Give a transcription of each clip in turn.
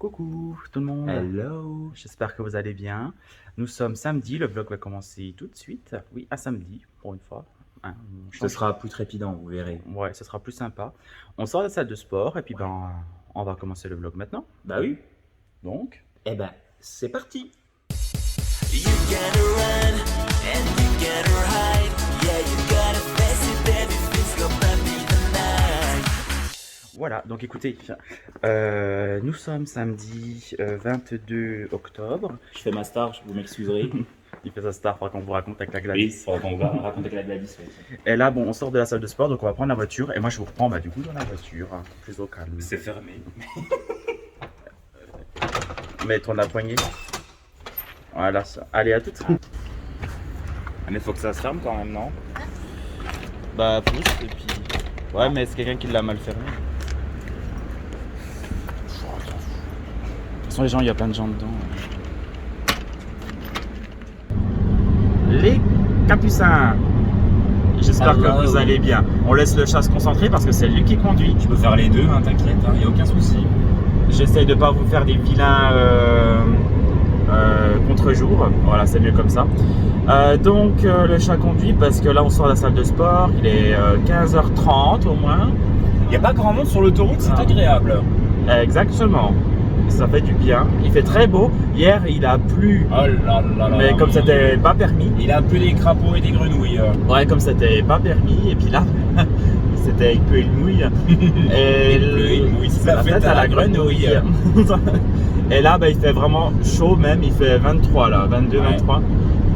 Coucou tout le monde. Hello. J'espère que vous allez bien. Nous sommes samedi, le vlog va commencer tout de suite. Oui, à samedi, pour une fois. Hein, Ce sera plus trépidant, vous verrez. Ouais, ce sera plus sympa. On sort de la salle de sport et puis on va commencer le vlog maintenant. Bah oui. Donc, Eh ben, c'est parti. You gotta run and you gotta hide. Yeah, you gotta face it, baby. Things gonna be the night. voilà. Donc écoutez, nous sommes samedi 22 octobre. Je fais ma star, vous m'excuserez. Il fait sa star, faudra qu'on vous raconte avec la Oui, Gladys. faudra qu'on va raconter que la Gladys. Ouais. Et là, bon, on sort de la salle de sport, donc on va prendre la voiture. Et moi, je vous reprends du coup dans la voiture, plus au calme. C'est fermé. Mets ton la poignée. Voilà, ça. Allez, à tout de suite. Ah, mais faut que ça se ferme quand même, non? Bah, pousse, et puis. Ouais, mais c'est quelqu'un qui l'a mal fermé. De toute façon, les gens, il y a plein de gens dedans. Les capucins. J'espère que vous allez bien. On laisse le chat se concentrer parce que c'est lui qui conduit. Je peux faire les deux, hein, t'inquiète, il n'y a aucun souci. J'essaye de pas vous faire des vilains contre-jour. Voilà, c'est mieux comme ça. Donc, le chat conduit parce que là, on sort de la salle de sport. Il est 15h30 au moins. Il n'y a pas grand monde sur l'autoroute, c'est Ah. agréable. Exactement. Ça fait du bien. Il fait très beau. Hier, il a plu. Oh là là là. Mais là, comme mon c'était Dieu. pas permis. Il a plus des crapauds et des grenouilles. Ouais, comme c'était pas permis. Et puis là, c'était il pleut, il mouille. Et Il pleut, il mouille, c'est la fête à la grenouille. Et là, bah, il fait vraiment chaud même. Il fait 23 là, 22, Ouais. 23.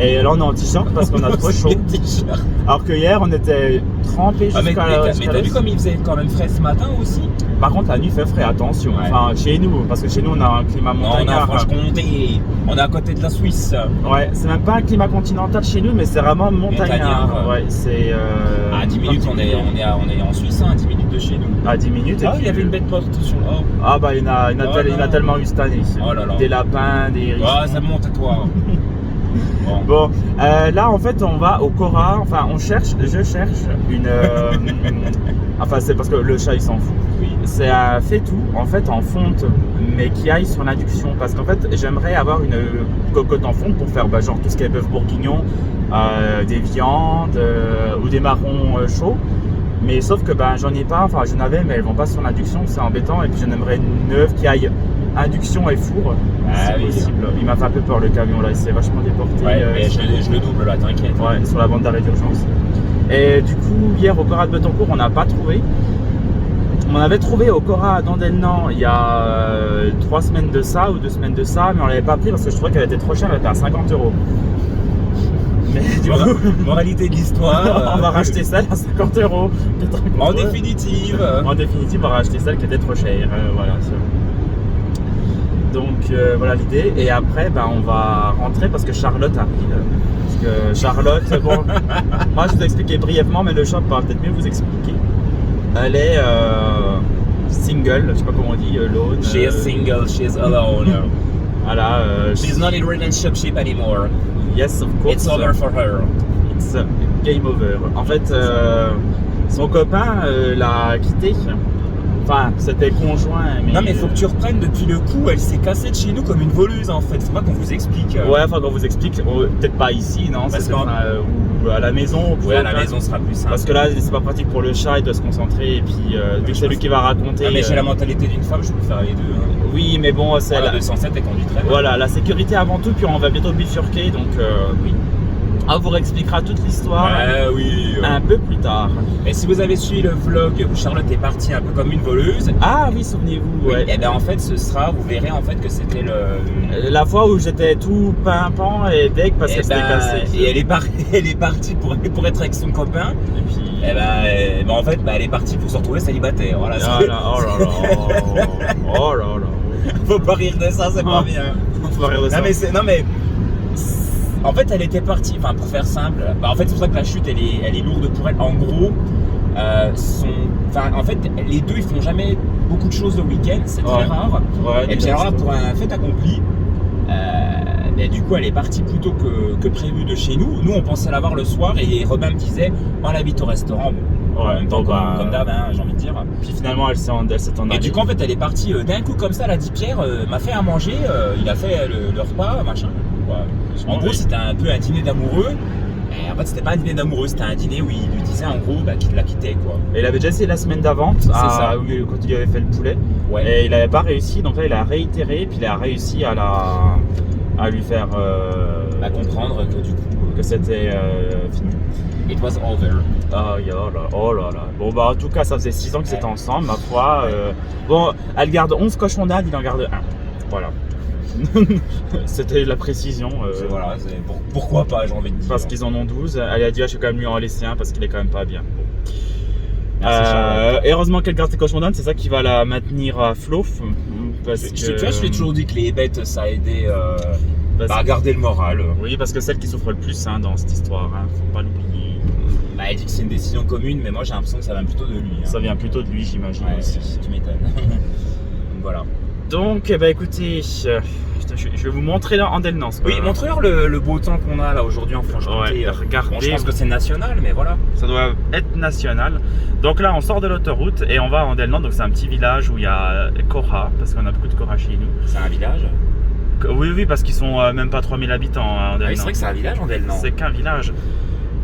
Et là, on est en t-shirt parce qu'on a trop chaud. T-shirt. Alors que hier, on était trempés Ah, mais jusqu'à mais t'as vu comme il faisait quand même frais ce matin aussi? Par contre, la nuit fait frais, attention. Ouais. Enfin, chez nous, parce que chez nous, on a un climat Non, on est en montagnard. Franche-Comté, on est à côté de la Suisse. Ouais, c'est même pas un climat continental chez nous, mais c'est vraiment montagnard. Montagnard. Ouais, c'est. À 10 minutes, on est en Suisse, hein, 10 minutes de chez nous. À 10 minutes. et Ah, puis- il y avait une bête morte sur le. Oh, Ah, bah, il y en a, Oh il y en a non. tellement eu cette année. Oh là là. Des lapins, des hérissons. ah ça monte à toi. Bon. Bon, là, en fait, on va au Cora. Enfin, je cherche une. Enfin, c'est parce que le chat, il s'en fout. Oui. C'est un fait-tout, en fait, en fonte, mais qui aille sur l'induction. Parce qu'en fait, j'aimerais avoir une cocotte en fonte pour faire genre tout ce qui est bœuf bourguignon, des viandes ou des marrons chauds. Mais sauf que j'en ai pas, enfin j'en avais, mais elles vont pas sur l'induction, c'est embêtant. Et puis j'en aimerais une neuve qui aille induction et four, Ah si oui. possible. Il m'a fait un peu peur le camion là, il s'est vachement déporté. Ouais, mais je le double là, t'inquiète. Ouais, sur la bande d'arrêt d'urgence. Et du coup, hier au Cora de Betancourt, on n'a pas trouvé. On en avait trouvé au Cora d'Andelnan il y a 3 semaines de ça ou 2 semaines de ça, mais on l'avait pas pris parce que je trouvais qu'elle était trop chère, elle était à 50 €. Mais du coup, Moralité de l'histoire. on va racheter celle à 50 €. Peut-être En qu'on peut. définitive. En définitive, on va racheter celle qui était trop chère. Voilà. Donc voilà l'idée. Et après, on va rentrer parce que Charlotte arrive. Parce que Charlotte, bon, moi je vous ai expliqué brièvement, mais le chat pourra peut-être mieux vous expliquer. Elle est single, je sais pas comment on dit, alone. She is single, she is alone. Voilà. She's not in relationship anymore. Yes, of course. It's over for her. It's game over. En fait, son copain l'a quitté. Enfin, c'était conjoint. Mais Non mais faut que tu reprennes depuis le coup, elle s'est cassée de chez nous comme une voleuse en fait, faut pas qu'on vous explique. Ouais, enfin, qu'on vous explique, peut-être pas ici, non, Parce c'est qu'en- ou à la maison. Ouais, à la maison sera plus simple. Parce que là, c'est pas pratique pour le chat, il doit se concentrer. Et puis, dès que c'est lui qui va raconter. Ah, mais j'ai la mentalité d'une femme, je peux faire les deux. Hein. Oui, mais bon, c'est La la... 207 elle conduit très bien. Voilà, la sécurité avant tout, puis on va bientôt bifurquer, donc oui. On vous réexpliquera toute l'histoire Ouais, oui. un peu plus tard. Et si vous avez suivi le vlog où Charlotte est partie un peu comme une voleuse, Ah oui, souvenez-vous, ouais. et ben en fait ce sera, vous verrez en fait que c'était le. La fois où j'étais tout pimpant et deg parce que Eh c'était ben, cassé. et elle est partie pour être avec son copain. Et puis... En fait, elle est partie pour se retrouver célibataire. Voilà. Oh là, oh là là, oh là là. Faut pas rire de ça, c'est pas bien. Faut pas rire de ça. Non mais en fait elle était partie, enfin pour faire simple, en fait c'est pour ça que la chute elle est lourde pour elle. En gros, en fait les deux ils font jamais beaucoup de choses le week-end, c'est très Ouais. rare. Ouais, Et puis déjà, alors là c'est- pour un fait accompli, du coup elle est partie plus tôt que prévu de chez nous. Nous on pensait la voir le soir et Robin me disait on l'invite au restaurant. Bon, En même temps, bon, bah, comme d'hab, hein, j'ai envie de dire. Puis finalement, elle s'est en Et du coup, en fait, elle est partie d'un coup comme ça. Elle a dit Pierre m'a fait à manger, il a fait le repas, machin. Ouais. En gros, c'était un peu un dîner d'amoureux. Et en fait, c'était pas un dîner d'amoureux, c'était un dîner où il lui disait en gros qu'il la quittait, quoi. Et il avait déjà essayé la semaine d'avant, ça. quand il lui avait fait le poulet. Ouais. Et il n'avait pas réussi, donc là il a réitéré, puis il a réussi à lui faire À comprendre que du coup, que c'était fini. it was over. Oh là là. Bon bah en tout cas ça faisait 6 ans qu'ils étaient ensemble, ma foi. Bon, elle garde 11 cochons d'Inde, il en garde 1. Voilà. C'était la précision. Voilà, pourquoi pas, j'ai envie de dire. Parce qu'ils en ont 12. Elle a dit, je vais quand même lui en laisser un parce qu'il est quand même pas bien. Merci, Charlotte. Et heureusement qu'elle garde ses cochons d'Inde, c'est ça qui va la maintenir à flot. Parce que... Tu vois, je l'ai toujours dit que les bêtes, ça a aidé à garder le moral. Oui, parce que celle qui souffre le plus dans cette histoire, faut pas l'oublier. Bah, elle dit que c'est une décision commune, mais moi j'ai l'impression que ça vient plutôt de lui. Ça vient plutôt de lui, j'imagine aussi. Tu m'étonnes. Donc voilà. Donc, bah écoutez, je vais vous montrer là Andelnans. Oui, montre-leur le beau temps qu'on a là aujourd'hui en Franche-Comté. Ouais, regardez. Bon, je pense que c'est national, mais voilà. Ça doit être national. Donc là, on sort de l'autoroute et on va à Andelnans. Donc c'est un petit village où il y a Kora, parce qu'on a beaucoup de Kora chez nous. C'est un village? Oui, parce qu'ils sont même pas 3000 habitants à Andelnans. Ah oui, c'est vrai que c'est un village Andelnans. C'est qu'un village.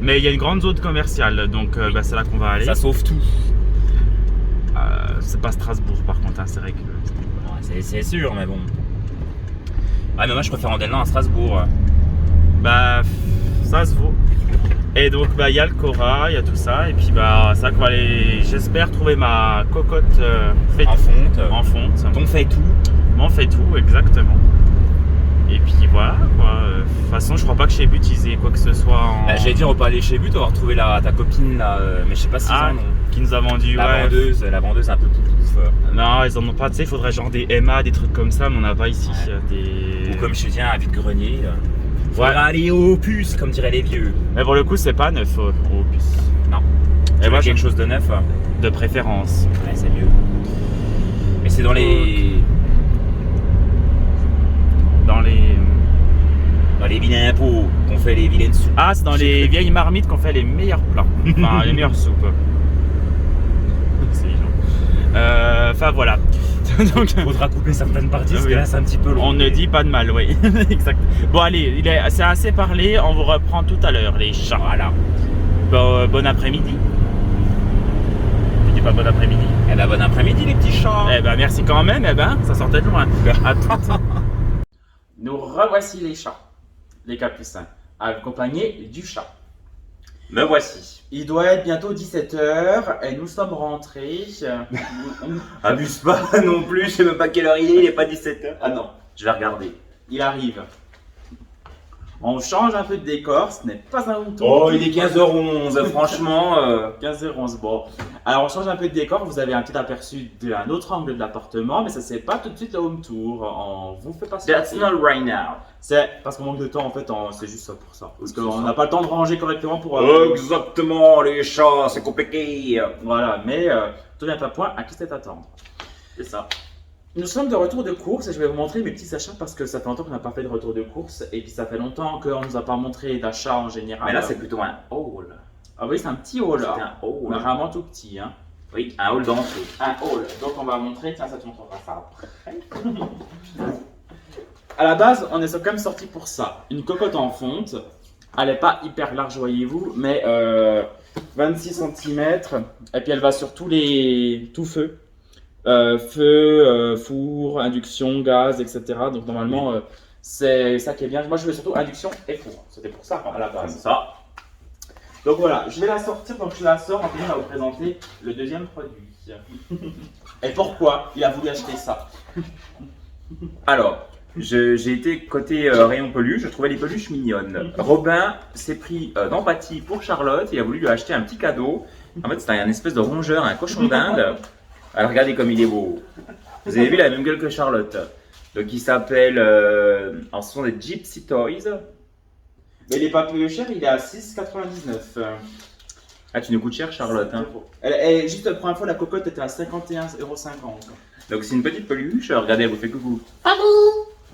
Mais il y a une grande zone commerciale, donc bah, c'est là qu'on va aller. Ça sauve tout. C'est pas Strasbourg par contre, c'est vrai que... C'est sûr, mais bon. Ah, mais moi je préfère Andelnans à Strasbourg. Bah, ça se vaut. Et donc, bah, il y a le Kora, il y a tout ça. Et puis, bah, c'est ça qu'on va aller, j'espère, trouver ma cocotte faite En fonte. En fonte. On fait tout. On fait tout, exactement. Et puis voilà, quoi. De toute façon, je crois pas que j'ai utilisé quoi que ce soit en... J'allais dire, on peut aller chez But, on va retrouver ta copine là, mais je sais pas si ils en ont. Qui nous a vendu, La vendeuse un peu poupouf. Non, ils en ont pas, tu sais, il faudrait genre des Emma, des trucs comme ça, mais on n'a pas ici. Ou comme je te dis, un vide-grenier. Faudra aller au puce, comme diraient les vieux. Mais pour le coup, c'est pas neuf au puce. Non. Et moi, quelque chose de neuf. De préférence. Ouais, c'est mieux. Mais c'est dans les vilains pots qu'on fait les vilaines soupes. Ah, c'est dans les vieilles marmites qu'on fait les meilleurs plats. Enfin, les meilleures soupes. C'est mignon. Enfin, voilà. Donc, faudra couper certaines parties parce que là c'est un petit peu long. On ne dit pas de mal, oui. Exact. Bon, allez, c'est assez parlé. On vous reprend tout à l'heure, les chats. Voilà. Bon après-midi. Tu dis pas bon après-midi? Eh ben, bon après-midi, les petits chats. Eh ben, merci quand même. Eh ben, ça sortait de loin. Attends. Nous revoici les chats. Les capucins, accompagnés du chat. Me voici. Il doit être bientôt 17h et nous sommes rentrés. Abuse pas non plus, je sais même pas quelle heure il est pas 17h. Ah non, je vais regarder. Il arrive. On change un peu de décor, ce n'est pas un mouton. Oh, il est 15h11, franchement. 15h11, bon. Alors on change un peu de décor, vous avez un petit aperçu d'un autre angle de l'appartement, mais ça c'est pas tout de suite le home tour. On vous fait passer. That's not right now. C'est parce qu'on manque de temps en fait, c'est juste ça pour ça. Parce qu'on n'a pas le temps de ranger correctement pour... Exactement, les chats, c'est compliqué. Voilà, mais tout vient à point, à qui c'est attendre. C'est ça. Nous sommes de retour de course et je vais vous montrer mes petits achats parce que ça fait longtemps qu'on n'a pas fait de retour de course et puis ça fait longtemps qu'on ne nous a pas montré d'achat en général. Mais là c'est plutôt un haul. Ah oui, c'est un petit haul. C'est un haul. Mais vraiment tout petit. Hein. Oui, un haul d'entrée. Un haul. Donc on va montrer, tiens ça te montrera ça après. À la base, on est quand même sorti pour ça. Une cocotte en fonte. Elle n'est pas hyper large, voyez-vous, mais 26 cm. Et puis elle va sur tout feu. Feu, four, induction, gaz, etc. Donc normalement, c'est ça qui est bien. Moi, je veux surtout induction et four. C'était pour ça à la base. Comme ça. Donc voilà, je vais la sortir. Donc je la sors en train de vous présenter le deuxième produit. Et pourquoi il a voulu acheter ça? Alors, j'ai été côté rayon peluche. Je trouvais les peluches mignonnes. Robin s'est pris d'empathie pour Charlotte. Il a voulu lui acheter un petit cadeau. En fait, c'était un espèce de rongeur, un cochon d'Inde. Alors regardez comme il est beau. Vous avez vu la même gueule que Charlotte. Donc il s'appelle, alors ce sont des Gypsy Toys. Mais il est pas peu cher, il est à 6,99. Ah, tu nous coûtes cher Charlotte. Hein. Juste la première fois la cocotte était à 51,50 €. Donc c'est une petite peluche. Regardez, elle vous fait coucou. Salut!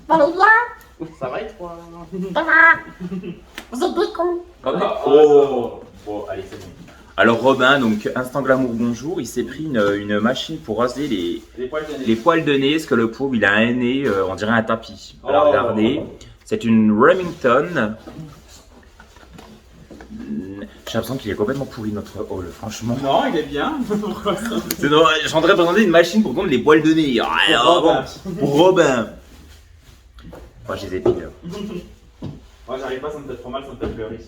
Vous allez bien? Ça va et toi? Ça va? Vous êtes des cons. Oh. Bon, allez c'est bon. Alors Robin, donc Instant Glamour bonjour, il s'est pris une machine pour raser les poils de nez, parce que le pauvre il a un nez, on dirait un tapis. Alors regardez, c'est une Remington. J'ai l'impression qu'il est complètement pourri notre haul, franchement. Non, il est bien. Je suis en train de présenter une machine pour tondre les poils de nez. Pour Robin. Moi je les épile. Moi j'arrive pas, ça me fait trop mal, ça me fait pleurer.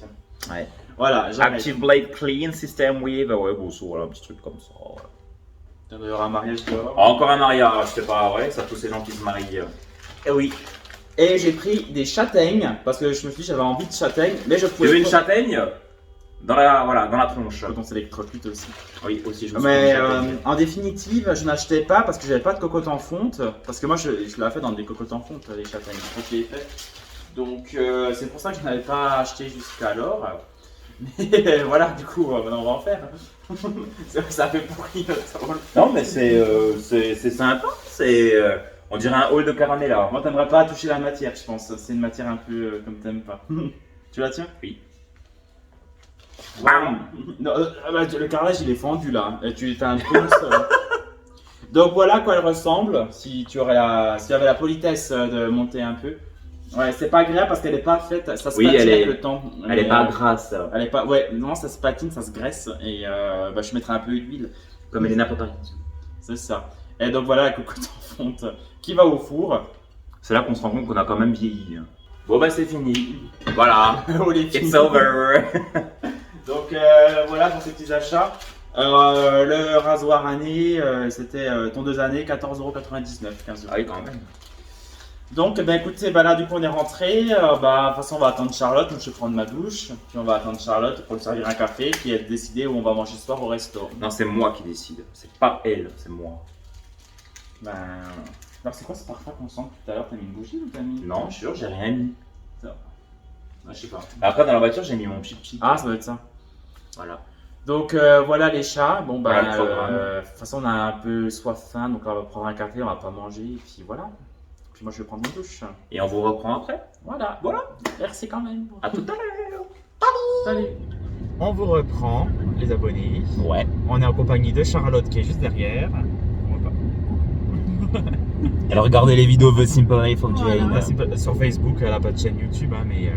Ouais. Voilà, j'arrête. Active Blade Clean System with, ouais bon, voilà, un petit truc comme ça. Voilà. Il y aura un mariage dehors. Encore un mariage, c'est pas vrai, ça tous ces gens qui se marient. Et oui. Et j'ai pris des châtaignes, parce que je me suis dit j'avais envie de châtaignes, mais je Tu pouvais veux une châtaigne dans la tronche. Quand on s'électrocute aussi. Oui, aussi je me suis Mais pris une châtaigne. en définitive, je n'achetais pas parce que j'avais pas de cocotte en fonte. Parce que moi, je l'avais fait dans des cocottes en fonte, les châtaignes. Donc, je l'ai fait. Donc, c'est pour ça que je n'avais pas acheté jusqu'alors. Mais voilà, du coup, maintenant on va en faire. Ça fait pourri. Non, mais c'est sympa. On dirait un haul de caramel là. Moi, t'aimerais pas toucher la matière, je pense. C'est une matière un peu comme t'aimes pas. Tu la tiens? Oui. Bam. Non, le carrelage il est fendu là. Et tu as un peu Donc voilà à quoi elle ressemble. Si tu avais la politesse de monter un peu. Ouais, c'est pas agréable parce qu'elle est pas faite. Ça se patine avec le temps. Elle est pas grasse. Elle est pas. Ouais, non, ça se patine, ça se graisse. Et je mettrai un peu d'huile. Comme Elena Pontari. C'est ça. Et donc voilà la cocotte en fonte qui va au four. C'est là qu'on se rend compte qu'on a quand même vieilli. Bon bah c'est fini. Voilà. Oh, les It's filles. over. Donc voilà pour ces petits achats. Le rasoir à nez, c'était tondeuse à nez, 14,99€, 15€. Ah oui quand même. Donc ben écoutez, là du coup on est rentré. De toute façon on va attendre Charlotte, donc je vais prendre ma douche. Puis on va attendre Charlotte pour lui servir un café, puis elle décider où on va manger ce soir au resto. Non c'est moi qui décide. C'est pas elle, c'est moi. Alors c'est quoi ce parfum qu'on sent tout à l'heure? T'as mis une bougie ou t'as mis... Non, je suis sûr, j'ai rien mis. Je sais pas. Après dans la voiture j'ai mis mon pipi. Ah ça doit être ça. Voilà. Donc voilà les chats. Bon Voilà le programme. de toute façon on a un peu soif faim, donc on va prendre un café, on va pas manger, et puis voilà. Puis moi je vais prendre une douche. Et on vous reprend après. Voilà. Merci quand même. À tout à l'heure. Salut. On vous reprend les abonnés. Ouais. On est en compagnie de Charlotte qui est juste derrière. Alors regardez les vidéos The Simple Life of Jane. Sur Facebook, elle a pas de chaîne YouTube, mais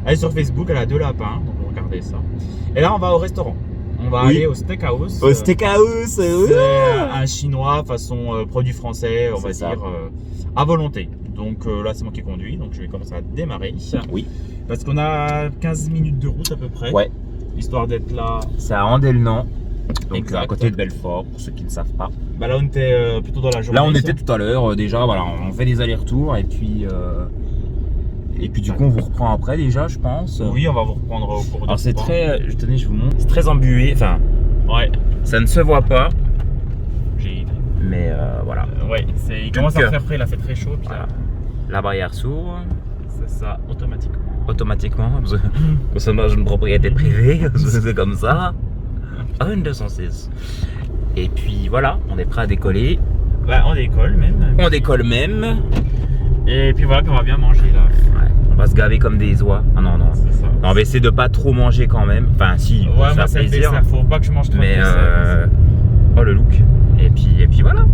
elle est sur Facebook, elle a 2 lapins, donc regardez ça. Et là on va au restaurant. On va aller au Steakhouse. Au Steakhouse. C'est un chinois façon produit français, on va C'est ça. dire, à volonté. Donc là c'est moi qui conduis, donc je vais commencer à démarrer. Oui. Parce qu'on a 15 minutes de route à peu près. Ouais. Histoire d'être là. C'est à Andelnan. Donc Exact. à côté de Belfort, pour ceux qui ne savent pas. Là on était plutôt dans la journée. Là on était tout à l'heure, déjà voilà, on fait des allers-retours et puis du coup on vous reprend après déjà je pense. Oui, on va vous reprendre au cours de Alors c'est ce très, je vous montre, c'est très embué, enfin Ouais. ça ne se voit pas, J'ai mais voilà. ouais, il commence Donc, à faire frais, là c'est très chaud. Puis Voilà. La barrière s'ouvre c'est ça, automatiquement, parce que c'est une propriété privée, c'est comme ça. Ah, une 206. Et puis voilà, on est prêt à décoller. On décolle même. On décolle même. Et puis voilà, puis on va bien manger là. Ouais, on va se gaver comme des oies. Ah non, non. C'est ça. Non, on va essayer de pas trop manger quand même. Enfin, si, pour Ouais, faire moi c'est le plaisir. dessert, faut pas que je mange trop Mais de dessert. oh le look. Et puis voilà.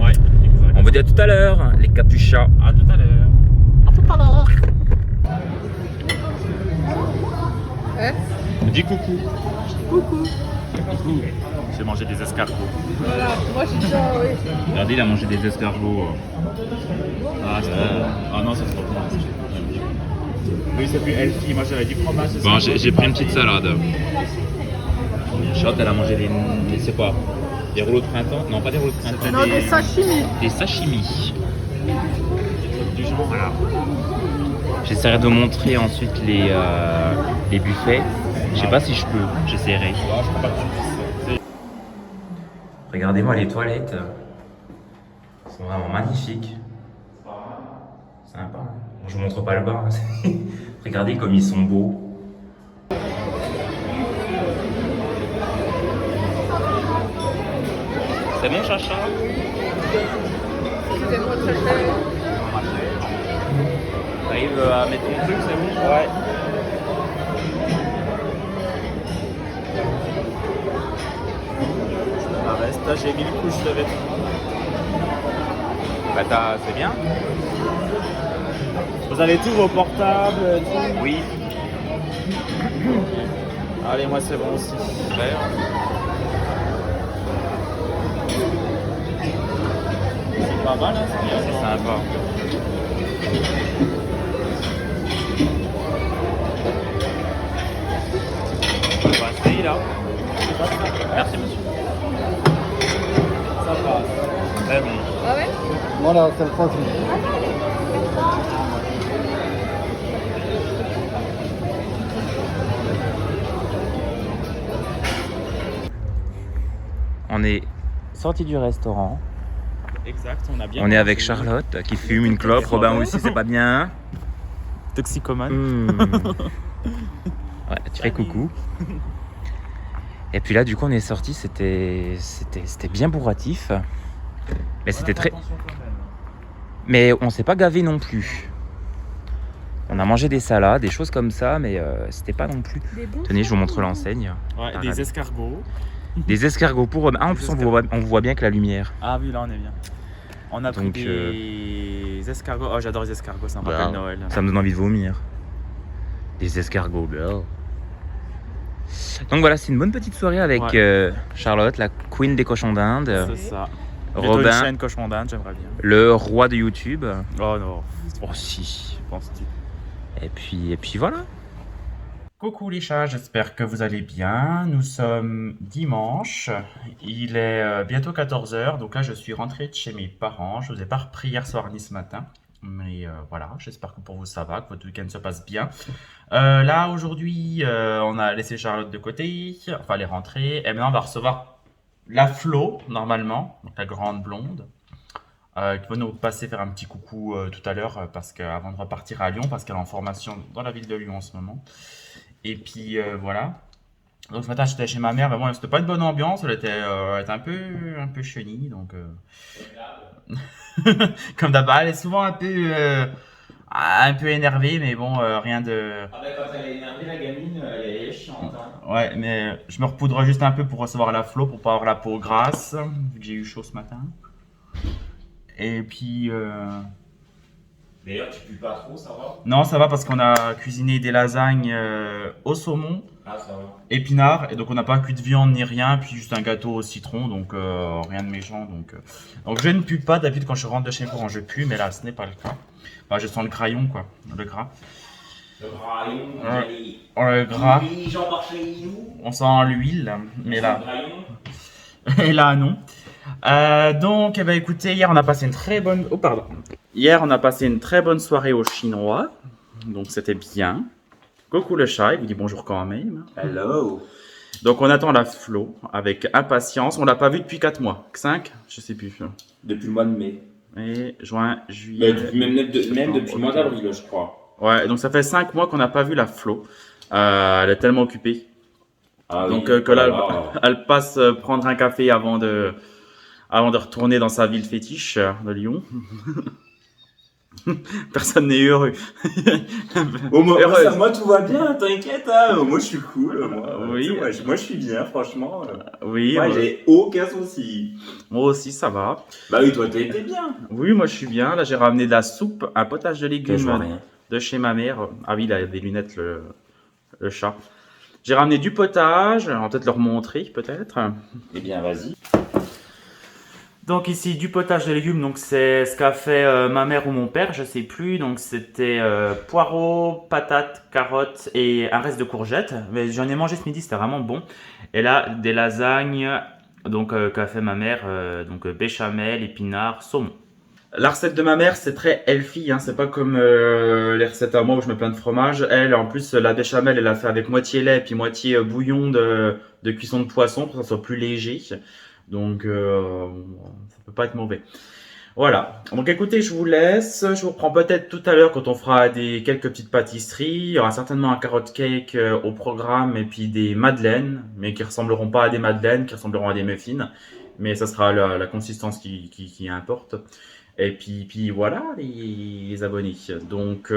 Ouais, exact. On vous dit à tout à l'heure, les capuchas. À tout à l'heure. À tout à l'heure. Dis coucou. Coucou. J'ai mangé des escargots. Voilà, moi j'ai déjà, oui. Regardez, il a mangé des escargots. Ah non, c'est trop bon. Oui, c'est plus healthy. Moi j'avais du fromage. Bon, j'ai pris une petite salade. Charlotte, elle a mangé des c'est quoi? Des rouleaux de printemps? Non, pas des rouleaux de printemps. Non, des sashimi. Des sashimi. Du genre. Voilà. J'essaierai de montrer ensuite les buffets. Je sais pas si je peux, j'essaierai. Regardez-moi les toilettes. Elles sont vraiment magnifiques. Sympa. Bon, je vous montre pas le bas. Regardez comme ils sont beaux. C'est bon, Chacha? C'est moi très très. T'arrives à mettre ton truc, c'est bon? Ouais. ça, j'ai mis une couche de vêtements. Bah c'est bien. Vous avez tous vos portables, tout. Oui. Allez, moi c'est bon aussi. C'est pas mal, hein, c'est bien. C'est sympa. On va essayer là. Merci monsieur. Ça passe. Très bon. Ah ouais? Voilà, c'est le troisième. On est sorti du restaurant. Exact, on a bien. On est avec Charlotte qui fume une clope. Robin aussi, c'est pas bien. Toxicomane. Ouais, tu fais coucou. Et puis là, du coup, on est sorti. C'était bien bourratif. Mais c'était très. Mais on s'est pas gavé non plus. On a mangé des salades, des choses comme ça, mais c'était pas non plus. Des bons Tenez, je vous montre l'enseigne. Ouais, Pareil. des escargots. Des escargots pour Robin. Ah, en plus, on voit bien que la lumière. Ah oui, là on est bien. On a pris Donc, des escargots. Oh, j'adore les escargots, ça me Bah, rappelle Noël. Ça me donne envie de vomir. Des escargots, girl. Donc voilà, c'est une bonne petite soirée avec Ouais. Charlotte, la queen des cochons d'Inde. C'est ça. Bientôt une Robin, chaîne cochon d'Inde, j'aimerais bien. le roi de YouTube. Oh non, Oh si. penses-tu? Et puis voilà. Coucou les chats, j'espère que vous allez bien. Nous sommes dimanche, il est bientôt 14h, donc là je suis rentré de chez mes parents. Je ne vous ai pas repris hier soir ni ce matin, mais voilà, j'espère que pour vous ça va, que votre week-end se passe bien. Là aujourd'hui, on a laissé Charlotte de côté, enfin elle est rentrée, et maintenant on va recevoir la Flo, normalement, donc la grande blonde. Qui va nous passer faire un petit coucou tout à l'heure parce qu'avant de repartir à Lyon, parce qu'elle est en formation dans la ville de Lyon en ce moment. Et puis voilà. Donc ce matin j'étais chez ma mère, mais bon, c'était pas une bonne ambiance, elle était un peu chenille, donc comme d'habitude, elle est souvent un peu énervée, mais bon, rien de. Ah ben quand elle est énervée, la gamine, elle est chiante. Hein. Ouais, mais je me repoudre juste un peu pour recevoir la Flo, pour pas avoir la peau grasse, vu que j'ai eu chaud ce matin. Et puis. D'ailleurs, tu pues pas trop, ça va? Non, ça va parce qu'on a cuisiné des lasagnes au saumon, Ah, ça va. épinards, et donc on n'a pas cuit de viande ni rien, puis juste un gâteau au citron, donc rien de méchant. Donc je ne pue pas, d'habitude quand je rentre de chez mes parents je pue, mais là ce n'est pas le cas. Enfin, je sens le crayon quoi, le gras. Le graillon, Le gras, les gens par chez nous. on sent l'huile, mais là, Le graillon. et là non. Donc, eh ben, écoutez, hier on a passé une très bonne. Oh, pardon. Hier on a passé une très bonne soirée au chinois, donc c'était bien. Coucou le chat, il vous dit bonjour quand même. Hello. Donc on attend la Flo avec impatience. On l'a pas vue depuis 4 mois, 5, je sais plus. Depuis le mois de mai. Et juin, juillet. Même depuis le mois d'avril, je crois. Ouais, donc ça fait 5 mois qu'on n'a pas vu la Flo. Elle est tellement occupée. Ah, Donc oui. que là, Voilà. elle passe prendre un café avant de retourner dans sa ville fétiche de Lyon. Personne n'est heureux. Heureuse. Moi, tout va bien, t'inquiète. Hein. Moi, je suis cool. Oui. Moi, je suis bien, franchement. Oui, Moi, j'ai aucun souci. moi aussi ça va. Bah oui, toi, t'as été bien. Oui, moi je suis bien. Là, j'ai ramené de la soupe, un potage de légumes Je vois rien. de chez ma mère. Ah oui, il a des lunettes, le chat. J'ai ramené du potage, on va peut-être leur montrer, peut-être. Eh bien, vas-y. Donc ici, du potage de légumes, donc c'est ce qu'a fait ma mère ou mon père, je sais plus. Donc c'était poireaux, patates, carottes et un reste de courgettes. Mais j'en ai mangé ce midi, c'était vraiment bon. Et là, des lasagnes, donc qu'a fait ma mère, donc béchamel, épinards, saumon. La recette de ma mère, c'est très healthy, hein. C'est pas comme les recettes à moi où je mets plein de fromage. Elle, en plus, la béchamel, elle l'a fait avec moitié lait puis moitié bouillon de cuisson de poisson pour que ça soit plus léger. Donc, ça peut pas être mauvais. Voilà. Donc, écoutez, je vous laisse. Je vous reprends peut-être tout à l'heure quand on fera quelques petites pâtisseries. Il y aura certainement un carrot cake au programme et puis des madeleines, mais qui ressembleront pas à des madeleines, qui ressembleront à des muffins. Mais ça sera la consistance qui importe. Et puis voilà les abonnés. Donc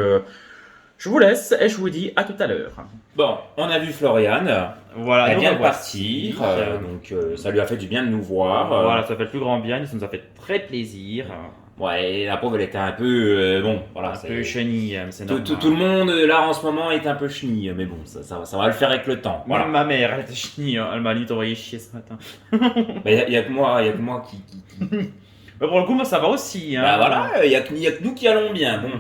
Je vous laisse et je vous dis à tout à l'heure. Bon, on a vu Floriane. Voilà, Elle nous vient de revoici. partir. Donc, ça lui a fait du bien de nous voir. Voilà, ça fait le plus grand bien, ça nous a fait très plaisir. Ouais, la pauvre, elle était un peu. Bon, voilà. Un c'est- peu chenille, c'est Tout, normal. tout le monde, là, en ce moment, est un peu chenille. Mais bon, ça va le faire avec le temps. Voilà. Voilà. Ma mère, elle était chenille, hein. Elle m'a limite envoyé chier ce matin. Mais il y a que moi qui. Mais pour le coup, moi ça va aussi. Hein. Bah voilà, il y a que nous qui allons bien. Bon.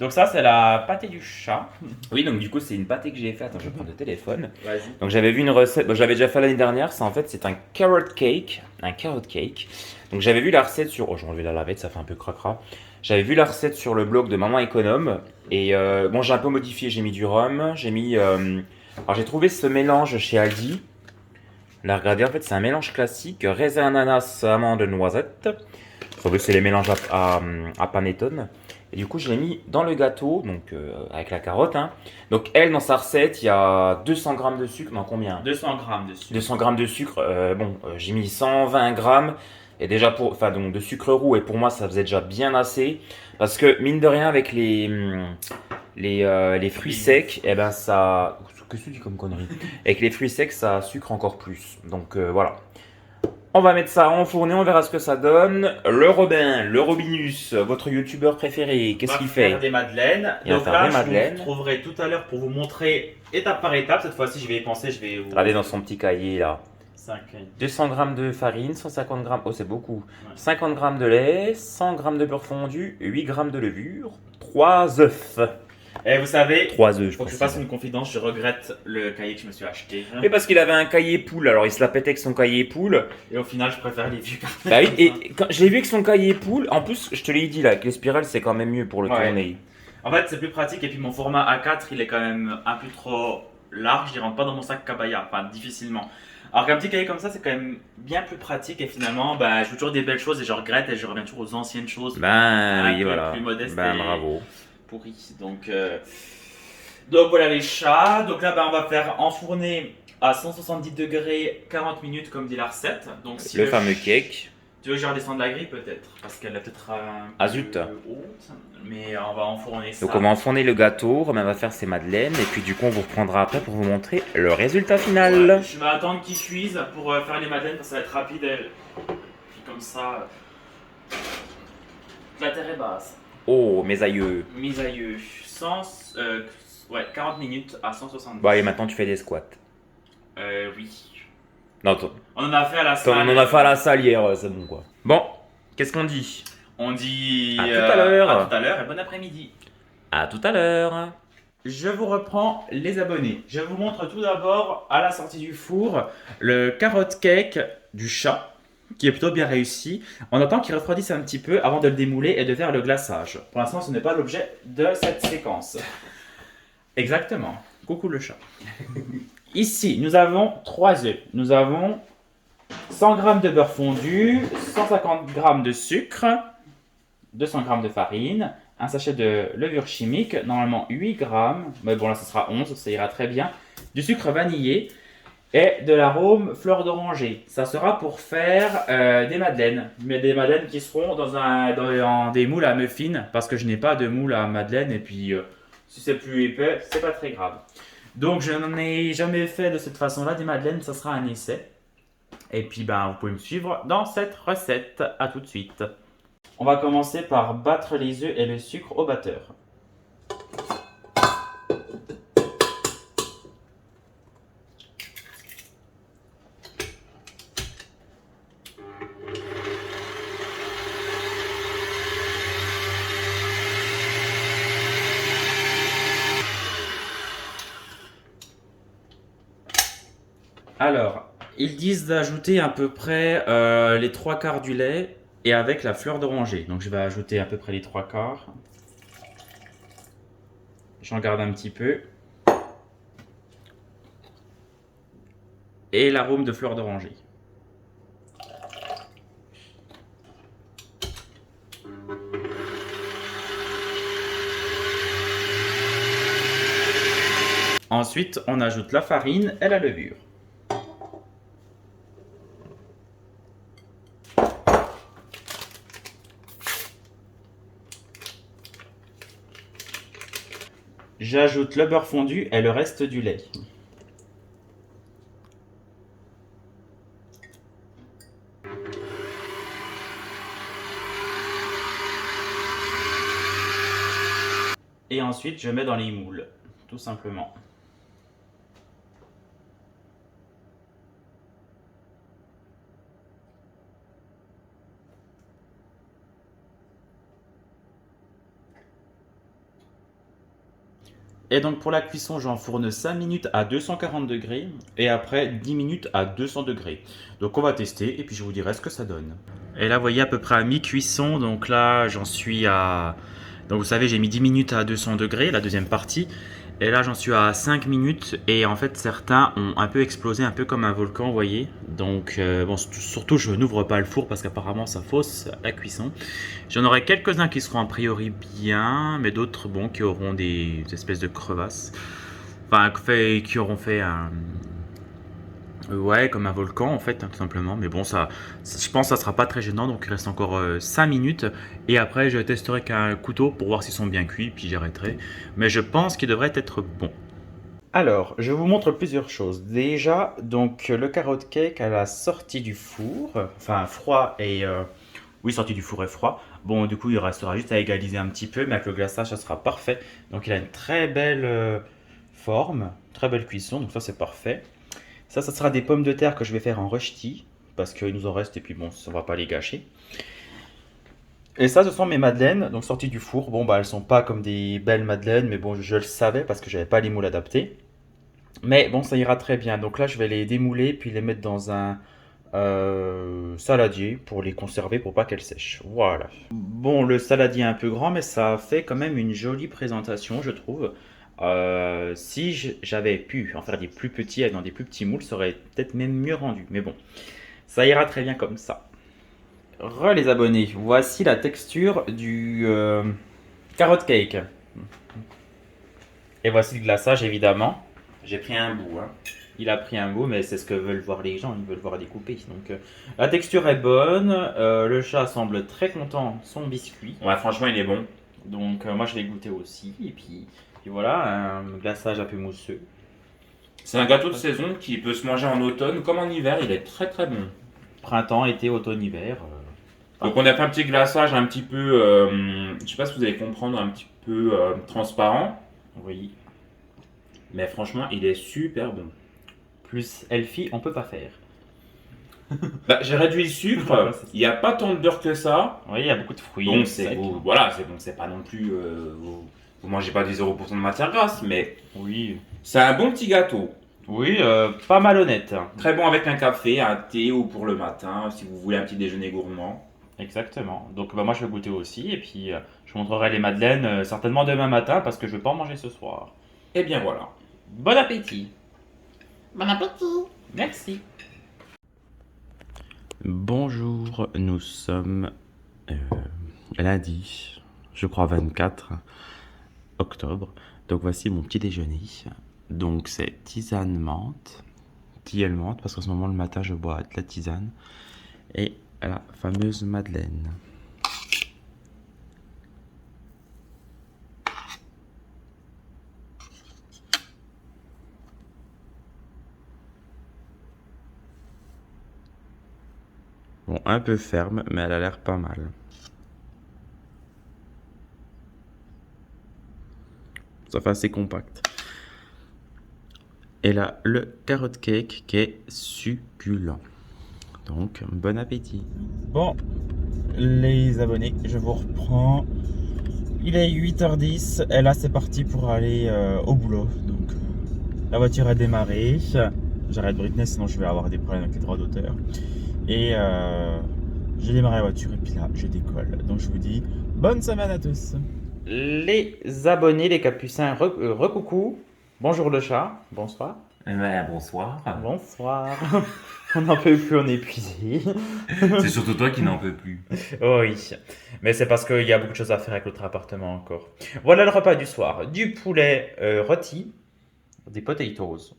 Donc ça, c'est la pâtée du chat. Oui, donc du coup, c'est une pâtée que j'ai faite. Attends, je vais prendre le téléphone. Vas-y. Donc j'avais vu une recette, bon, j'avais déjà fait l'année dernière, c'est un carrot cake, Donc j'avais vu la recette sur, oh j'ai enlevé la lavette, ça fait un peu cracra. J'avais vu la recette sur le blog de Maman Économe et bon j'ai un peu modifié, j'ai mis du rhum, alors j'ai trouvé ce mélange chez Aldi. Là regardez, en fait c'est un mélange classique, raisin, ananas, amande, noisette. Vous savez que c'est les mélanges à panettone. Et du coup, je l'ai mis dans le gâteau, donc avec la carotte. Hein. Donc, elle, dans sa recette, il y a 200 grammes de sucre. Non, combien 200 grammes dessus. 200 grammes de sucre. J'ai mis 120 grammes. Et déjà, donc de sucre roux. Et pour moi, ça faisait déjà bien assez. Parce que, mine de rien, avec les fruits secs, eh ben ça. Qu'est-ce que tu dis comme connerie Avec les fruits secs, ça sucre encore plus. Donc, voilà. On va mettre ça en fourne et on verra ce que ça donne. Le Robin, le Robinus, votre youtubeur préféré, qu'est-ce qu'il fait faire des madeleines. Il va Donc faire là, des je madeleines. vous retrouverai tout à l'heure pour vous montrer étape par étape. Cette fois-ci, je vais y penser, je vais vous... Regardez dans son petit cahier là. 5. 200 grammes de farine, 150 grammes, oh c'est beaucoup. Ouais. 50 grammes de lait, 100 grammes de beurre fondu, 8 grammes de levure, 3 œufs. Et vous savez, 3 œufs, je faut que je pense. fasse une confidence, je regrette le cahier que je me suis acheté. Et parce qu'il avait un cahier poule, alors il se la pétait avec son cahier poule. Et au final, je préfère les vieux cartons. Bah oui, et quand je l'ai vu avec son cahier poule, en plus, je te l'ai dit là, avec les spirales, c'est quand même mieux pour le Ouais. tourner. En fait, c'est plus pratique. Et puis, mon format A4, il est quand même un peu trop large. Il rentre pas dans mon sac cabaya, enfin, difficilement. Alors qu'un petit cahier comme ça, c'est quand même bien plus pratique. Et finalement, bah, je fais toujours des belles choses et je regrette et je reviens toujours aux anciennes choses. Ben Un oui, peu voilà. plus modeste Ben et- bravo. Pourri. Donc voilà les chats. Donc là, bah, on va faire enfourner à 170 degrés 40 minutes comme dit la recette. Donc si Le fameux cake. Tu veux que je redescende la grille peut-être parce qu'elle est peut-être un Ah, peu zut. haute. Mais on va enfourner ça. Donc on va enfourner le gâteau, Romain va faire ses madeleines et puis du coup on vous reprendra après pour vous montrer le résultat final. Ouais, je vais attendre qu'ils cuisent pour faire les madeleines parce que ça va être rapide. Puis comme ça, la terre est basse. Oh mes aïeux. Mise à yeux. 40 minutes à 170. Bon allez maintenant tu fais des squats. Oui. Non, On en a fait à la on salle. en a fait à la salle hier, c'est bon quoi. Bon, qu'est-ce qu'on dit? On dit À tout à l'heure. à tout à l'heure et bon après-midi. À tout à l'heure. Je vous reprends les abonnés. Je vous montre tout d'abord à la sortie du four le carrot cake du chat qui est plutôt bien réussi. On attend qu'il refroidisse un petit peu avant de le démouler et de faire le glaçage. Pour l'instant, ce n'est pas l'objet de cette séquence. Exactement. Coucou le chat. Ici, nous avons 3 œufs. Nous avons 100 g de beurre fondu, 150 g de sucre, 200 g de farine, un sachet de levure chimique, normalement 8 g, mais bon là ce sera 11, ça ira très bien, du sucre vanillé et de l'arôme fleur d'oranger. Ça sera pour faire des madeleines, mais des madeleines qui seront dans des moules à muffins, parce que je n'ai pas de moule à madeleine et puis si c'est plus épais, c'est pas très grave. Donc je n'en ai jamais fait de cette façon-là des madeleines, ça sera un essai. Et puis ben, vous pouvez me suivre dans cette recette. À tout de suite. On va commencer par battre les œufs et le sucre au batteur. Alors, ils disent d'ajouter à peu près les 3/4 du lait et avec la fleur d'oranger. Donc je vais ajouter à peu près les 3/4. J'en garde un petit peu. Et l'arôme de fleur d'oranger. Ensuite, on ajoute la farine et la levure. J'ajoute le beurre fondu et le reste du lait. Et ensuite, je mets dans les moules, tout simplement. Et donc pour la cuisson, j'enfourne 5 minutes à 240 degrés et après 10 minutes à 200 degrés. Donc on va tester et puis je vous dirai ce que ça donne. Et là, vous voyez à peu près à mi-cuisson, donc là j'en suis à... Donc vous savez, j'ai mis 10 minutes à 200 degrés, la deuxième partie. Et là j'en suis à 5 minutes et en fait certains ont un peu explosé, un peu comme un volcan, vous voyez. Donc bon, surtout je n'ouvre pas le four parce qu'apparemment ça fausse la cuisson. J'en aurai quelques-uns qui seront a priori bien, mais d'autres bon qui auront des espèces de crevasses. Enfin qui auront fait un... Ouais, comme un volcan en fait, hein, tout simplement. Mais bon, je pense que ça sera pas très gênant. Donc il reste encore 5 minutes. Et après, je testerai qu'un couteau pour voir s'ils sont bien cuits. Puis j'arrêterai. Mais je pense qu'ils devraient être bons. Alors, je vous montre plusieurs choses. Déjà, donc le carrot cake à la sortie du four. Enfin, froid et... Oui, sorti du four et froid. Bon, du coup, il restera juste à égaliser un petit peu. Mais avec le glaçage, ça sera parfait. Donc il a une très belle forme. Très belle cuisson. Donc ça, c'est parfait. Ça sera des pommes de terre que je vais faire en rösti, parce qu'il nous en reste et puis bon, ça ne va pas les gâcher. Et ça, ce sont mes madeleines, donc sorties du four. Bon, bah elles sont pas comme des belles madeleines, mais bon, je le savais parce que j'avais pas les moules adaptés. Mais bon, ça ira très bien. Donc là, je vais les démouler puis les mettre dans un saladier pour les conserver pour pas qu'elles sèchent. Voilà. Bon, le saladier est un peu grand, mais ça fait quand même une jolie présentation, je trouve. Si j'avais pu en faire des plus petits dans des plus petits moules, ça aurait peut-être même mieux rendu. Mais bon, ça ira très bien comme ça. Les abonnés, voici la texture du carrot cake. Et voici le glaçage évidemment. J'ai pris un bout. Hein. Il a pris un bout, mais c'est ce que veulent voir les gens. Ils veulent voir découper. Donc la texture est bonne. Le chat semble très content de son biscuit. Ouais, franchement, il est bon. Donc moi je vais goûter aussi. Et puis voilà, un glaçage un peu mousseux. C'est un gâteau de saison qui peut se manger en automne comme en hiver. Il est très très bon. Printemps, été, automne, hiver. Donc on a fait un petit glaçage un petit peu, je sais pas si vous allez comprendre, un petit peu transparent. Oui. Mais franchement, il est super bon. Plus healthy, on peut pas faire. Bah, j'ai réduit le sucre. Il n'y a pas tant de beurre que ça. Oui, il y a beaucoup de fruits. Donc c'est voilà, c'est bon, c'est pas non plus. Vous mangez pas 10% de matière grasse, mais Oui. c'est un bon petit gâteau. Oui, pas malhonnête. Très bon avec un café, un thé ou pour le matin, si vous voulez un petit déjeuner gourmand. Exactement. Donc bah, moi je vais goûter aussi et puis je vous montrerai les madeleines certainement demain matin parce que je vais pas en manger ce soir. Et bien voilà. Bon appétit. Bon appétit. Merci. Bonjour, nous sommes lundi, je crois 24 octobre. Donc voici mon petit déjeuner. Donc c'est tisane menthe, tilleul menthe, parce qu'en ce moment le matin je bois de la tisane. Et la fameuse madeleine. Bon, un peu ferme, mais elle a l'air pas mal. Ça fait assez compact. Et là, le carrot cake qui est succulent. Donc, bon appétit. Bon, les abonnés, je vous reprends. Il est 8h10 et là, c'est parti pour aller au boulot. Donc, la voiture a démarré. J'arrête Britney, sinon je vais avoir des problèmes avec les droits d'auteur. Et j'ai démarré la voiture et puis là, je décolle. Donc, je vous dis bonne semaine à tous. Les abonnés, les capucins, recoucou. Bonjour le chat, bonsoir. Bonsoir. Bonsoir. On n'en peut plus, on est épuisé. C'est surtout toi qui n'en peux plus. Oui, mais c'est parce qu'il y a beaucoup de choses à faire avec l'autre appartement encore. Voilà le repas du soir. Du poulet rôti, des potatoes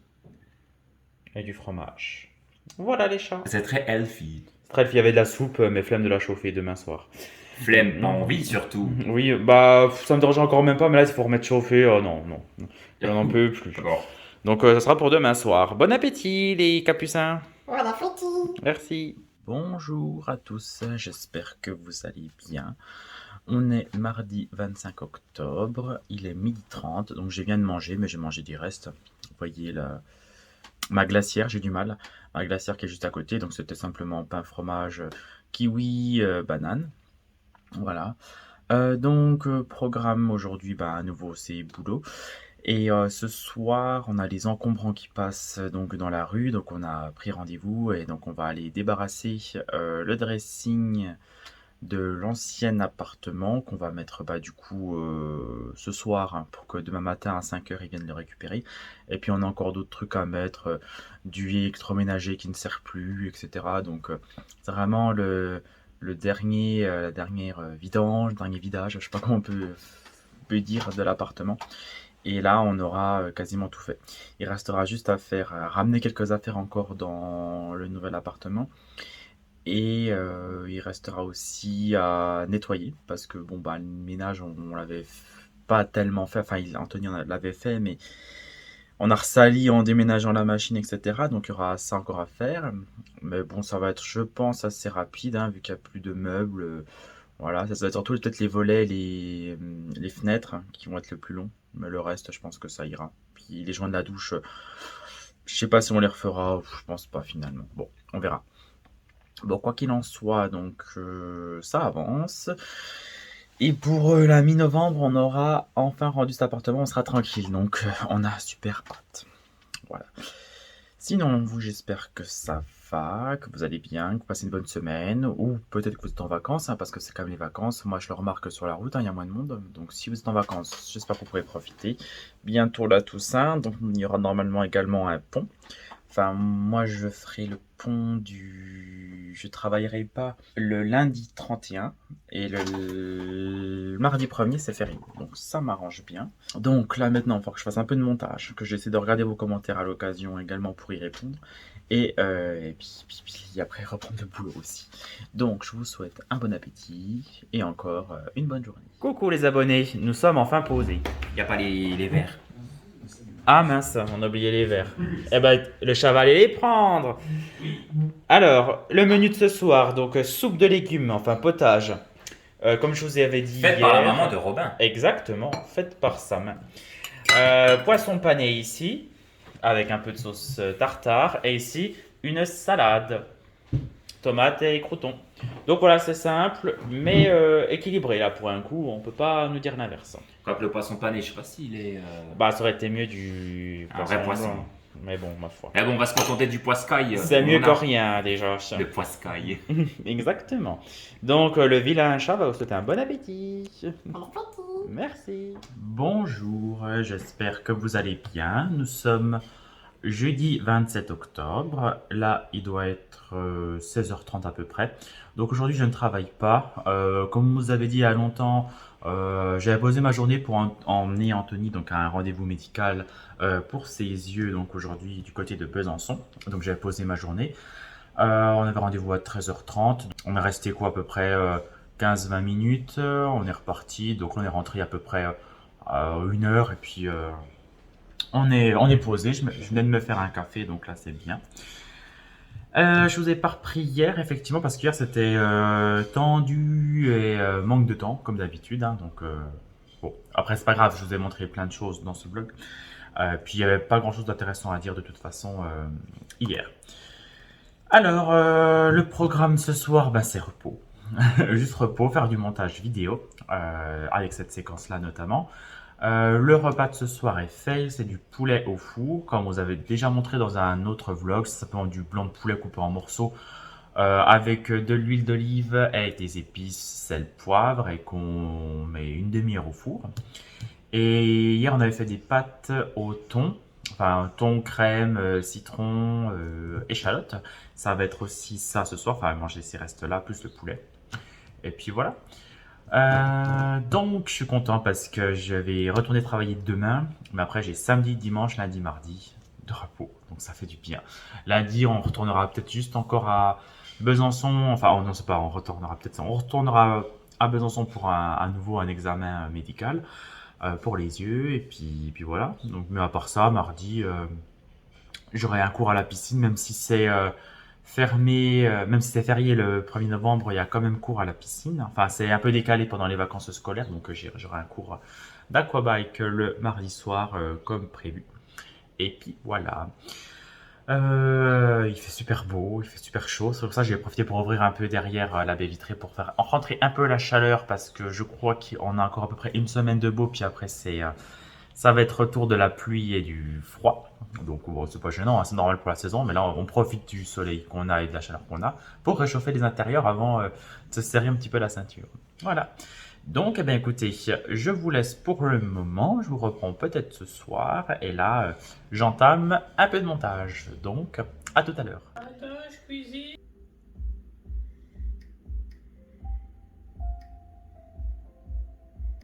et du fromage. Voilà les chats. C'est très healthy. Bref, il y avait de la soupe, mais flemme de la chauffer demain soir. Flemme, pas envie surtout. Oui, bah ça me dérange encore même pas, mais là il faut remettre chauffer. Oh non, non, j'en peux plus. Bon. Donc ça sera pour demain soir. Bon appétit les capucins. Bon appétit. Merci. Bonjour à tous, j'espère que vous allez bien. On est mardi 25 octobre, il est 12h30, donc je viens de manger, mais j'ai mangé du reste. Vous voyez ma glacière, j'ai du mal. Ma glacière qui est juste à côté, donc c'était simplement pain, fromage, kiwi, banane. Voilà. Donc, programme aujourd'hui, bah, à nouveau, c'est boulot. Et ce soir, on a les encombrants qui passent donc dans la rue, donc on a pris rendez-vous et donc on va aller débarrasser le dressing de l'ancien appartement qu'on va mettre bah, du coup ce soir hein, pour que demain matin à 5h ils viennent le récupérer. Et puis on a encore d'autres trucs à mettre, du électroménager qui ne sert plus, etc. Donc c'est vraiment le dernier, la dernière vidange, le dernier vidage, je sais pas comment on peut dire de l'appartement. Et là, on aura quasiment tout fait. Il restera juste à faire, ramener quelques affaires encore dans le nouvel appartement. Et il restera aussi à nettoyer parce que bon bah le ménage on l'avait pas tellement fait, enfin Anthony l'avait fait mais on a ressali en déménageant la machine etc. Donc il y aura ça encore à faire. Mais bon ça va être je pense assez rapide hein, vu qu'il n'y a plus de meubles. Voilà, ça va être surtout peut-être les volets, les fenêtres hein, qui vont être le plus long. Mais le reste je pense que ça ira. Puis les joints de la douche, je sais pas si on les refera, je pense pas finalement. Bon, on verra. Bon, quoi qu'il en soit, donc ça avance. Et pour la mi-novembre, on aura enfin rendu cet appartement, on sera tranquille. Donc on a super hâte. Voilà. Sinon, vous, j'espère que ça va, que vous allez bien, que vous passez une bonne semaine. Ou peut-être que vous êtes en vacances, hein, parce que c'est quand même les vacances. Moi, je le remarque sur la route, hein, il y a moins de monde. Donc si vous êtes en vacances, j'espère que vous pourrez profiter. Bientôt la Toussaint, donc il y aura normalement également un pont. Enfin, moi, je ferai le pont Je travaillerai pas le lundi 31 et le mardi 1er, c'est férié. Donc, ça m'arrange bien. Donc, là, maintenant, il faut que je fasse un peu de montage, que j'essaie de regarder vos commentaires à l'occasion également pour y répondre. Et puis après, reprendre le boulot aussi. Donc, je vous souhaite un bon appétit et encore une bonne journée. Coucou les abonnés, nous sommes enfin posés. Y a pas les verres. Ah mince, on a oublié les verres. Eh ben, le chat va aller les prendre. Alors, le menu de ce soir, donc soupe de légumes, enfin potage. Comme je vous avais dit Faites hier. par la maman de Robin. Exactement, faite par sa main. Poisson pané ici, avec un peu de sauce tartare. Et ici, une salade. Tomates et croutons. Donc voilà, c'est simple, mais équilibré là pour un coup, on peut pas nous dire l'inverse. Quoique le poisson pané, je sais pas s'il est. Bah ça aurait été mieux du Un vrai poisson. blanc. Mais bon, ma foi. Mais bon, on va se contenter du poiscaille. C'est mieux que rien déjà. Le poiscaille. Exactement. Donc le vilain chat va vous souhaiter un bon appétit. Bon appétit. Merci. Bonjour, j'espère que vous allez bien. Nous sommes jeudi 27 octobre. Là, il doit être 16h30 à peu près. Donc aujourd'hui, je ne travaille pas. Comme vous avez dit il y a longtemps, j'avais posé ma journée pour emmener Anthony donc, à un rendez-vous médical pour ses yeux. Donc aujourd'hui, du côté de Besançon. Donc j'avais posé ma journée. On avait rendez-vous à 13h30. On est resté quoi à peu près 15-20 minutes. On est reparti. Donc on est rentré à peu près 1 heure. Et puis on est posé. Je venais de me faire un café. Donc là, c'est bien. Je vous ai pas repris hier, effectivement, parce qu'hier c'était tendu et manque de temps, comme d'habitude. Hein, donc, bon, après, c'est pas grave, je vous ai montré plein de choses dans ce vlog. Puis, il n'y avait pas grand chose d'intéressant à dire de toute façon hier. Alors, le programme ce soir, bah, c'est repos. Juste repos, faire du montage vidéo, avec cette séquence-là notamment. Le repas de ce soir est fait, c'est du poulet au four, comme vous avez déjà montré dans un autre vlog, c'est simplement du blanc de poulet coupé en morceaux avec de l'huile d'olive et des épices, sel, poivre et qu'on met une demi-heure au four. Et hier on avait fait des pâtes au thon, enfin thon, crème, citron, échalote. Ça va être aussi ça ce soir, enfin manger ces restes-là plus le poulet. Et puis voilà. Donc je suis content parce que je vais retourner travailler demain, mais après j'ai samedi, dimanche, lundi, mardi de repos, donc ça fait du bien. Lundi on retournera peut-être juste encore à Besançon, enfin oh non c'est pas, on retournera peut-être ça, on retournera à Besançon pour à nouveau un examen médical pour les yeux. Et puis voilà. Donc, mais à part ça, mardi, j'aurai un cours à la piscine, même si c'est fermé, même si c'est férié le 1er novembre, il y a quand même cours à la piscine. Enfin, c'est un peu décalé pendant les vacances scolaires, donc j'aurai un cours d'aquabike le mardi soir comme prévu. Et puis voilà. Il fait super beau, il fait super chaud. C'est pour ça que j'ai profité pour ouvrir un peu derrière la baie vitrée pour faire rentrer un peu la chaleur parce que je crois qu'on a encore à peu près une semaine de beau. Puis après, ça va être retour de la pluie et du froid. Donc bon, c'est pas gênant, hein, c'est normal pour la saison. Mais là, on profite du soleil qu'on a et de la chaleur qu'on a pour réchauffer les intérieurs avant de se serrer un petit peu la ceinture. Voilà. Donc, eh bien, écoutez, je vous laisse pour le moment. Je vous reprends peut-être ce soir. Et là, j'entame un peu de montage. Donc, à tout à l'heure. Attends, je cuisine.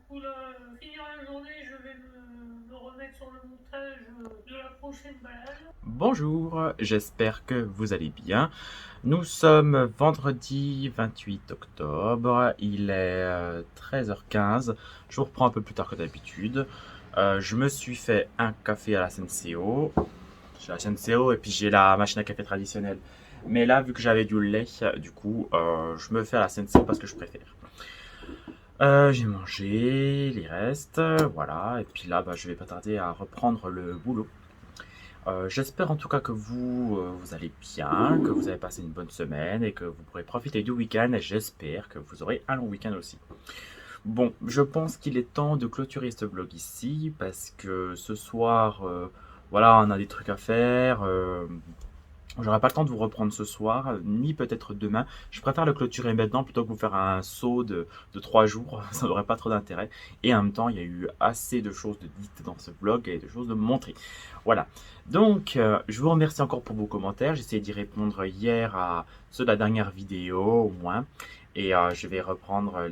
Pour finir la journée, je vais me remettre sur le montage de la prochaine balade. Bonjour, j'espère que vous allez bien. Nous sommes vendredi 28 octobre, il est 13h15. Je vous reprends un peu plus tard que d'habitude. Je me suis fait un café à la Senseo. J'ai la Senseo et puis j'ai la machine à café traditionnelle. Mais là, vu que j'avais du lait, du coup, je me fais à la Senseo parce que je préfère. J'ai mangé les restes, voilà. Et puis là, je vais pas tarder à reprendre le boulot. J'espère en tout cas que vous allez bien, que vous avez passé une bonne semaine et que vous pourrez profiter du week-end. Et j'espère que vous aurez un long week-end aussi. Bon, je pense qu'il est temps de clôturer ce vlog ici parce que ce soir, voilà, on a des trucs à faire. J'aurai pas le temps de vous reprendre ce soir, ni peut-être demain. Je préfère le clôturer maintenant plutôt que vous faire un saut de 3 jours. Ça n'aurait pas trop d'intérêt. Et en même temps, il y a eu assez de choses de dites dans ce vlog et de choses de montrer. Voilà. Donc, je vous remercie encore pour vos commentaires. J'ai essayé d'y répondre hier à ceux de la dernière vidéo, au moins. Et je vais reprendre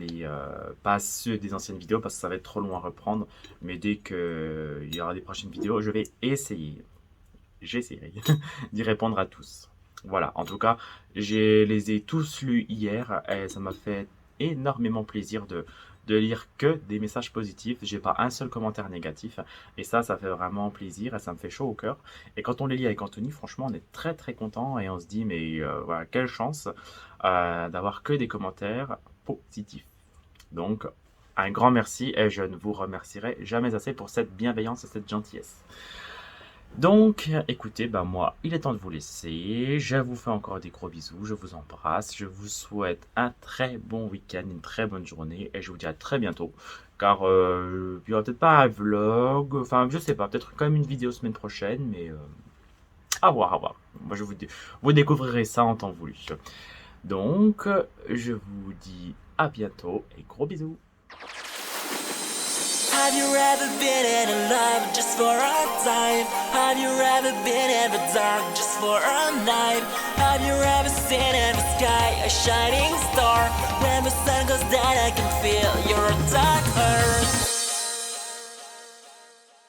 pas ceux des anciennes vidéos parce que ça va être trop long à reprendre. Mais dès qu'il y aura des prochaines vidéos, je vais essayer. J'essaierai d'y répondre à tous. Voilà, en tout cas, je les ai tous lus hier et ça m'a fait énormément plaisir de lire que des messages positifs. J'ai pas un seul commentaire négatif et ça fait vraiment plaisir et ça me fait chaud au cœur. Et quand on les lit avec Anthony, franchement, on est très très content et on se dit mais voilà, quelle chance d'avoir que des commentaires positifs. Donc, un grand merci et je ne vous remercierai jamais assez pour cette bienveillance et cette gentillesse. Donc, écoutez, moi, il est temps de vous laisser. Je vous fais encore des gros bisous. Je vous embrasse. Je vous souhaite un très bon week-end, une très bonne journée. Et je vous dis à très bientôt. Car il n'y aura peut-être pas un vlog. Enfin, je sais pas. Peut-être quand même une vidéo semaine prochaine. Mais à voir, à voir. Moi, vous découvrirez ça en temps voulu. Donc, je vous dis à bientôt. Et gros bisous. Have you ever been in a love just for a time? Have you ever been in the dark just for a night? Have you ever seen in the sky a shining star? When the sun goes down I can feel your touch.